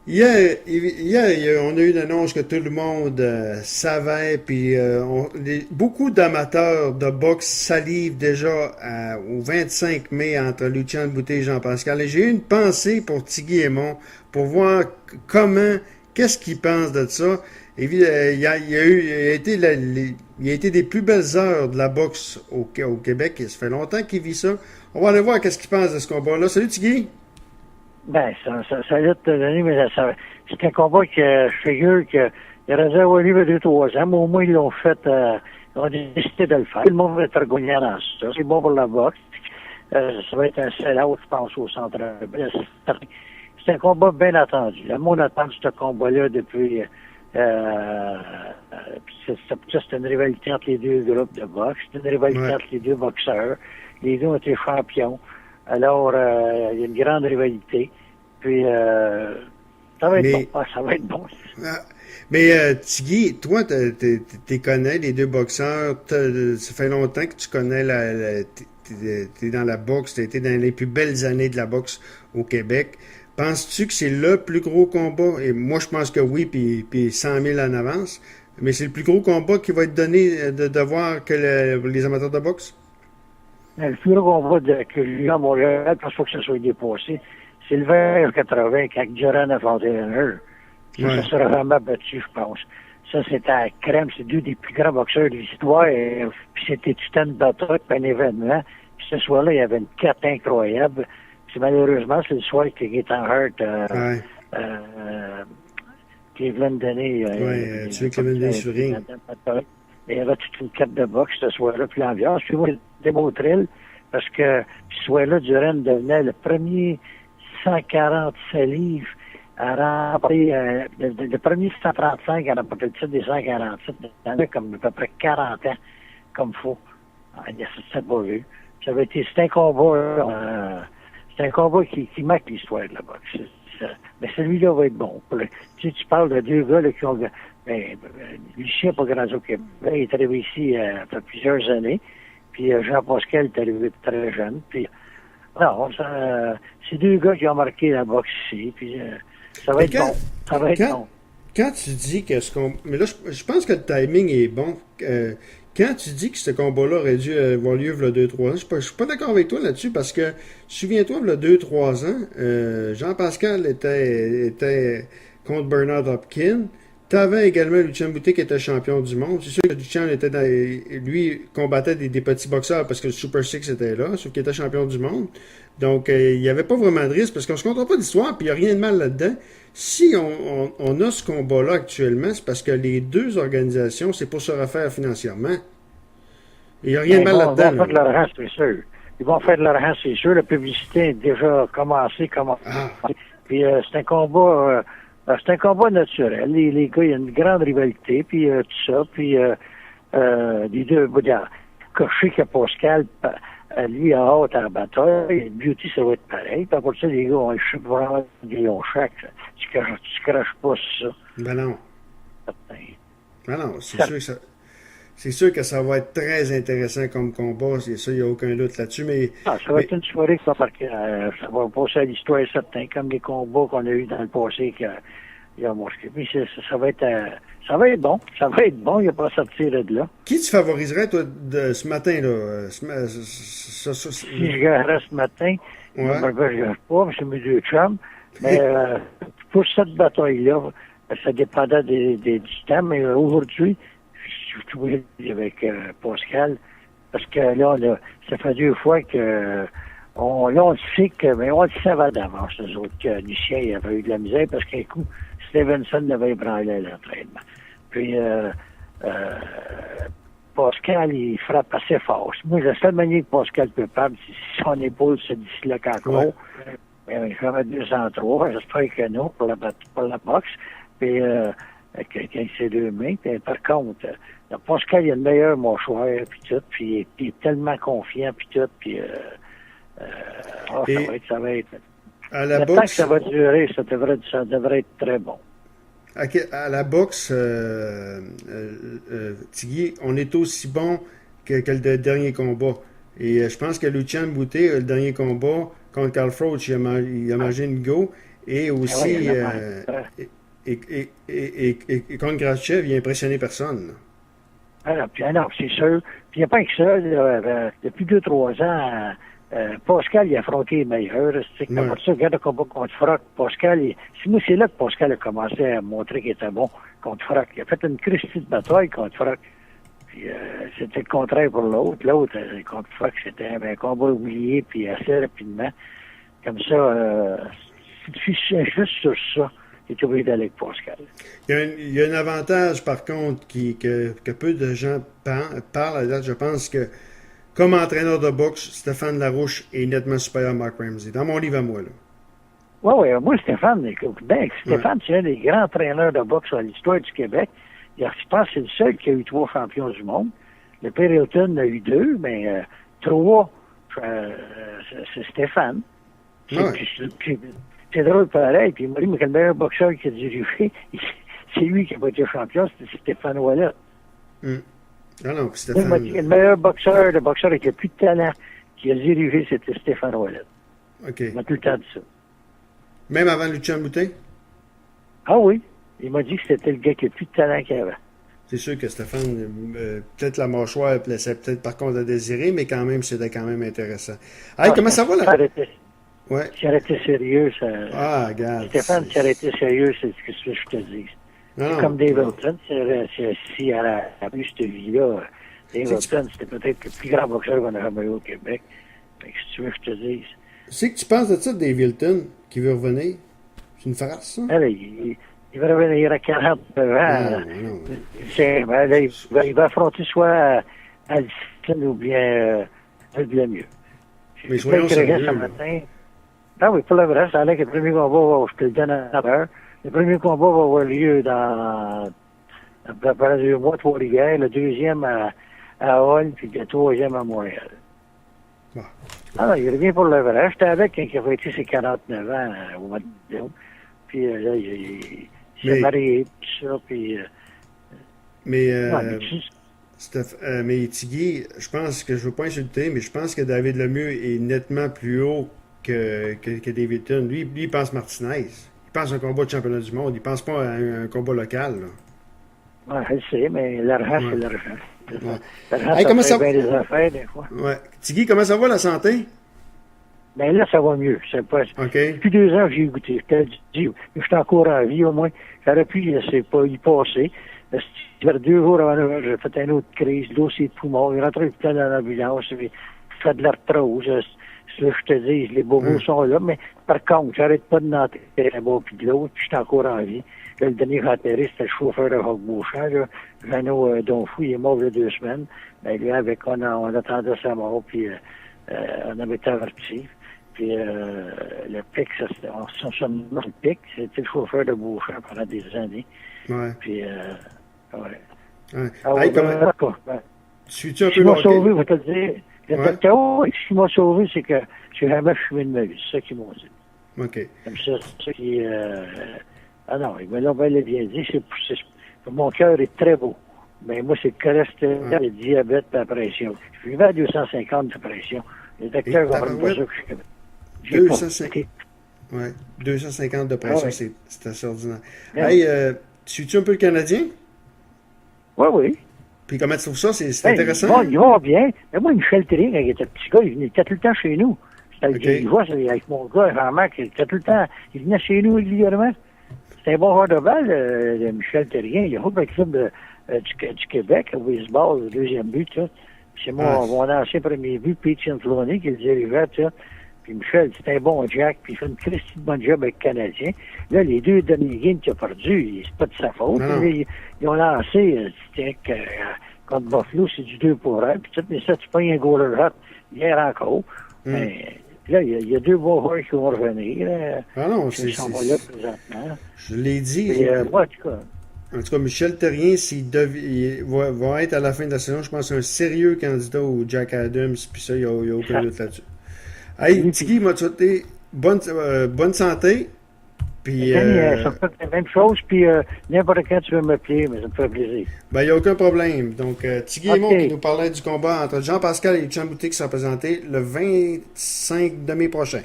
On a eu l'annonce que tout le monde savait, puis beaucoup d'amateurs de boxe salivent déjà au 25 mai entre Lucien Boutet et Jean-Pascal. Et j'ai eu une pensée pour Tigui Aimon, pour voir qu'est-ce qu'il pense de ça. Il a été des plus belles heures de la boxe au Québec, et ça fait longtemps qu'il vit ça. On va aller voir qu'est-ce qu'il pense de ce combat-là. Salut Tigui! Ben, ça allait te donner, mais c'est un combat que je figure que il aurait dû avoir lieu il y a 2-3 ans, mais au moins ils l'ont fait, ils ont décidé de le faire. Tout le monde va être gagnant dans ça. C'est bon pour la boxe. Ça va être un sell-out, je pense, au centre. C'est un combat bien attendu. Le monde attend ce combat-là depuis, c'est une rivalité entre les deux groupes de boxe. C'est une rivalité entre les deux boxeurs. Les deux ont été champions. Alors, il y a une grande rivalité. Puis, ça va être bon. Ah, ça va être bon. Mais Tigui, toi, tu connais les deux boxeurs. Ça fait longtemps que tu connais t'es dans la boxe. Tu été dans les plus belles années de la boxe au Québec. Penses-tu que c'est le plus gros combat? Et moi, je pense que oui, puis 100 000 en avance. Mais c'est le plus gros combat qui va être donné de voir que les amateurs de boxe? Le plus gros combat que j'ai eu à Montréal, parce qu'il faut que ça soit dépassé, c'est le 20-80 quand Duran a affronté Hunter. Ça sera vraiment battu, je pense. Ça, c'était à crème. C'est deux des plus grands boxeurs de l'histoire. Puis c'était tout une bataille, puis un événement. Puis ce soir-là, il y avait une carte incroyable. Puis malheureusement, c'est le soir que Gaétan Hart, Cleveland donné. Celui Cleveland donné sur ring. Il y avait toute une carte de boxe ce soir-là, puis l'ambiance. Puis moi, j'ai démontré, parce que ce soir-là, Duran devenait le premier 147 livres à remplir, le premier 135 à remporter le titre des 147. Il y en a comme à peu près 40 ans, comme faux. Ça pas vu. C'est un combat qui marque l'histoire de la boxe. Mais celui-là va être bon. Tu parles de deux gars là, qui ont... Lucien n'a pas grandi au Québec. Il est arrivé ici il y a plusieurs années. Puis Jean-Pascal est arrivé très jeune. Puis non, c'est deux gars qui ont marqué la boxe ici. Puis ça va être bon. Ça va être bon. Quand tu dis que mais là, je pense que le timing est bon. Quand tu dis que ce combat-là aurait dû avoir lieu il y a 2-3 ans, je suis pas d'accord avec toi là-dessus parce que, souviens-toi, il y a 2-3 ans, Jean-Pascal était contre Bernard Hopkins. Tu avais également Lucien Boutet qui était champion du monde. C'est sûr que Lucien lui combattait des petits boxeurs parce que le Super Six était là, sauf qu'il était champion du monde. Donc, il n'y avait pas vraiment de risque parce qu'on ne se comptera pas d'histoire puis il n'y a rien de mal là-dedans. Si on a ce combat-là actuellement, c'est parce que les deux organisations, c'est pour se refaire financièrement. Il n'y a rien de mal là-dedans. Ils vont faire de l'argent, c'est sûr. Ils vont faire de l'argent, c'est sûr. La publicité est déjà commencée. Puis c'est un combat... c'est un combat naturel. Les gars, il y a une grande rivalité, puis tout ça. Puis les deux... Je sais que Pascal... lui, a hâte à la bataille. Beauty, ça va être pareil. Puis après ça, les gars ont vraiment des longs chaque. Tu craches pas sur ça. Ben non. C'est sûr que ça va être très intéressant comme combat. C'est ça, il n'y a aucun doute là-dessus. Mais ça va être une soirée qui va marquer. Ça va passer à l'histoire certain, comme les combats qu'on a eu dans le passé il y a marqué. Puis ça va être bon. Ça va être bon. Il n'y a pas à sortir de là. Qui tu favoriserais, toi, ce matin, là? Si je gagnerais ce matin, je ne gagne pas, mais c'est mes deux chums. Mais pour cette bataille-là, ça dépendait du temps. Mais aujourd'hui, je suis avec Pascal, parce que là, ça fait 2 fois que on le sait mais on le savait d'avance, nous autres, que Lucien il avait eu de la misère, parce qu'un coup, Stevenson l'avait ébranlé à l'entraînement. Puis Pascal, il frappe assez fort. Moi, la seule manière que Pascal peut perdre, c'est si son épaule se disloque encore. Il fait mettre 203, j'espère que non, pour la boxe. Puis avec ses deux mains. Puis, par contre, Pascal, il a le meilleur mâchoire, puis tout, puis il est tellement confiant, puis tout, puis ça va être... À la le boxe, temps que ça va durer, ça devrait être très bon. À la boxe, Tigui, on est aussi bon que le dernier combat. Et je pense que Lucien Boutet, le dernier combat contre Carl Froch, il a mangé une go. Et aussi, et Kongrachev, il a impressionné personne. Non, c'est sûr. Puis il n'y a pas que ça. Là, depuis 2-3 ans, Pascal, il a affronté les meilleurs. C'est comme ça, regarde le combat contre Froch. Pascal, c'est là que Pascal a commencé à montrer qu'il était bon contre Froch. Il a fait une Christie de bataille contre Froch. Puis c'était le contraire pour l'autre. L'autre, contre Froch, c'était un combat oublié, puis assez rapidement. Comme ça, c'est juste sur ça. Il est obligé d'aller avec Pascal. Il y a un avantage, par contre, que peu de gens parlent à date. Je pense que, comme entraîneur de boxe, Stéphane Larouche est nettement supérieur à Mark Ramsey. Dans mon livre à moi, là. Oui, moi, Stéphane, écoute, Stéphane, c'est un des grands entraîneurs de boxe à l'histoire du Québec. Je pense que c'est le seul qui a eu 3 champions du monde. Le Père Hilton a eu 2, mais 3, c'est Stéphane. C'est drôle pareil. Puis il m'a dit, mais le meilleur boxeur qui a dirigé, c'est lui qui n'a pas été champion, c'était Stéphane Ouellet. Ah non, Stéphane... Il m'a dit, le meilleur boxeur, le boxeur avec le plus de talent qui a dirigé, c'était Stéphane Ouellet. OK. Il m'a tout le temps dit ça. Même avant Lucien Boutin? Ah oui. Il m'a dit que c'était le gars qui a plus de talent qu'il avait. C'est sûr que Stéphane, peut-être la mâchoire laissait peut-être par contre à désirer, mais quand même, c'était quand même intéressant. Hey, comment ça va là? Ouais. Si elle était sérieux, ça... Ah, regarde. Stéphane, si elle était sérieux, c'est ce que je te dis. C'est comme Dave Hilton. Si elle a eu cette vie-là, Dave Hilton, c'était peut-être le plus grand boxeur qu'on a jamais eu au Québec. Fait que si tu veux que je te dise. C'est que tu penses de ça, Dave Hilton, qui veut revenir? C'est une farce, ça? Allez, il va revenir à 49 ans. Il va affronter soit Alcine ou bien mieux. Mais soyons sérieux. Ce matin. Ah oui, pour le vrai, ça a l'air que le premier combat, je te le donne à l'heure. Le premier combat va avoir lieu dans à peu 2 mois, 3 rivières. Le deuxième à Hall, puis le troisième à Montréal. Bon. Ah non, il revient pour le vrai. J'étais avec quand il a fêté ses 49 ans au mois d'août. Puis là, il s'est marié, puis ça, puis... mais Tigui, je pense que je ne veux pas insulter, mais je pense que David Lemieux est nettement plus haut que David Hilton. Lui, il pense Martinez. Il pense à un combat de championnat du monde. Il pense pas à un combat local. Oui, je sais, mais l'argent, c'est l'argent. Ouais. L'argent, hey, comment ça fait bien des affaires, des fois. Ouais. Tigui, comment ça va, la santé? Ben là, ça va mieux. C'est pas... Okay. Depuis 2 ans, j'ai goûté. Je te dis, je suis encore en vie, au moins. J'aurais pu y passer. Vers 2 jours avant Noël, j'ai fait une autre crise, dossier de poumon. Il rentrait dans l'ambulance. J'ai fait de l'arthrose. Là, je te dis, les bobos sont là. Mais par contre, j'arrête pas de nanter un bas puis de l'autre, puis je suis encore en vie. Là, le dernier rentré, c'était le chauffeur de Rock Beauchamp. Jeannot Donfou, il est mort il y a 2 semaines. Ben, lui, on attendait sa mort, puis on avait été avertis. Puis le PIC, son surnom le PIC, c'était le chauffeur de Beauchamp pendant des années. Ouais. Puis, ouais. Ah, hey, suis-tu un peu m'a sauvé, je vais te le dire. Ce qui m'a sauvé, c'est que j'ai jamais fumé de ma vie. C'est ça qu'ils m'ont dit. OK. Comme ça, c'est ça qui... Ah non, il me l'a bien dit. Mon cœur est très beau. Mais moi, c'est le cholestérol, le diabète et la pression. Je vivais à 250 de pression. Les docteurs vont pas ça que je 250. Ouais, 250 de pression, c'est assez ordinaire. Hey, suis-tu un peu le Canadien? Oui, oui. Puis comment tu trouves ça? C'est intéressant? Il va bien. Mais moi, Michel Therrien, quand il était petit gars, il était tout le temps chez nous. Je vois avec mon gars, Jean-Marc, il était tout le temps... Il venait chez nous régulièrement. C'est un bon joueur de balle, Michel Therrien. Il a joué avec le club du Québec, au baseball, le 2e but, ça. C'est mon ancien premier but, Pete Infloney, qui le dirigeait, ça. Puis Michel, c'est un bon Jack, puis il fait une Christie de bonne job avec le Canadien. Là, les 2 derniers games qu'il a perdu, c'est pas de sa faute. Ils ont lancé, contre Buffalo, c'est du 2 pour 1, puis tout, mais ça, tu pognes un goaler hot hier encore. Mais là, il y a 2 bons joueurs qui vont revenir. Ah non, ils sont pas là présentement. Je l'ai dit. Et, moi, en tout cas, Michel Therrien, il va être à la fin de la saison, je pense, un sérieux candidat au Jack Adams, puis ça, il n'y a aucun doute là-dessus. Hey, Tigui m'a souhaité bonne santé. Puis, ça me fait la même chose, puis n'importe quand tu veux m'appeler, mais ça me fait plaisir. Ben, il n'y a aucun problème. Donc, Tigui Aymon qui nous parlait du combat entre Jean-Pascal et Lucien Boutin qui sera présenté le 25 de mai prochain.